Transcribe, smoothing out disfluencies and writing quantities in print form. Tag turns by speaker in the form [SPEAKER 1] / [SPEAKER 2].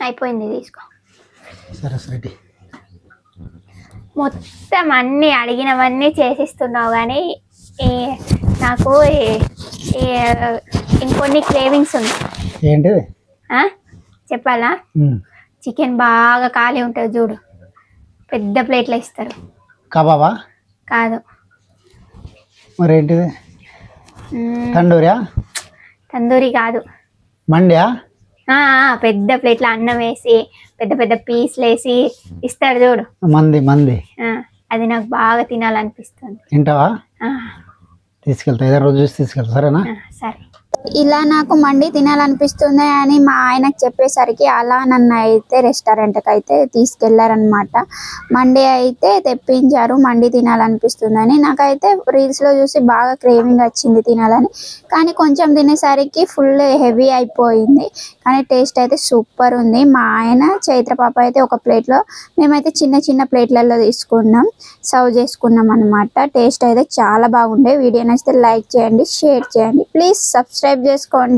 [SPEAKER 1] అయిపోయింది తీసుకో.
[SPEAKER 2] సరస్వతి
[SPEAKER 1] మొత్తం అన్నీ అడిగినవన్నీ చేసిస్తున్నావు కానీ నాకు ఇంకొన్ని క్రేవింగ్స్ ఉన్నాయి.
[SPEAKER 2] ఏంటిది
[SPEAKER 1] చెప్పాలా? చికెన్ బాగా ఖాళీ ఉంటుంది చూడు, పెద్ద ప్లేట్లో ఇస్తారు.
[SPEAKER 2] కబాబా?
[SPEAKER 1] కాదు.
[SPEAKER 2] మరి ఏంటిది? తందూరి కాదు. మండియా?
[SPEAKER 1] పెద్ద ప్లేట్లో అన్నం వేసి పెద్ద పెద్ద పీస్లు వేసి ఇస్తారు చూడు.
[SPEAKER 2] మంది
[SPEAKER 1] అది నాకు బాగా తినాలనిపిస్తుంది.
[SPEAKER 2] తింటావా? తీసుకెళ్తా, ఏదో రోజు చూసి తీసుకెళ్తా. సరేనా?
[SPEAKER 1] సరే.
[SPEAKER 3] ఇలా నాకు మండి తినాలనిపిస్తుంది అని మా ఆయనకు చెప్పేసరికి అలా నన్ను అయితే రెస్టారెంట్కి అయితే తీసుకెళ్లారనమాట. మండి అయితే తెప్పించారు. మండి తినాలనిపిస్తుందని నాకైతే రీల్స్లో చూసి బాగా క్రేవింగ్ వచ్చింది తినాలని. కానీ కొంచెం తినేసరికి ఫుల్ హెవీ అయిపోయింది. కానీ టేస్ట్ అయితే సూపర్ ఉంది. మా ఆయన చైత్ర పాప అయితే ఒక ప్లేట్లో, మేమైతే చిన్న చిన్న ప్లేట్లలో తీసుకున్నాం, సర్వ్ చేసుకున్నాం అనమాట. టేస్ట్ అయితే చాలా బాగుండే. వీడియో నచ్చితే లైక్ చేయండి, షేర్ చేయండి, ప్లీజ్ సబ్స్క్రైబ్ చేసుకోండి.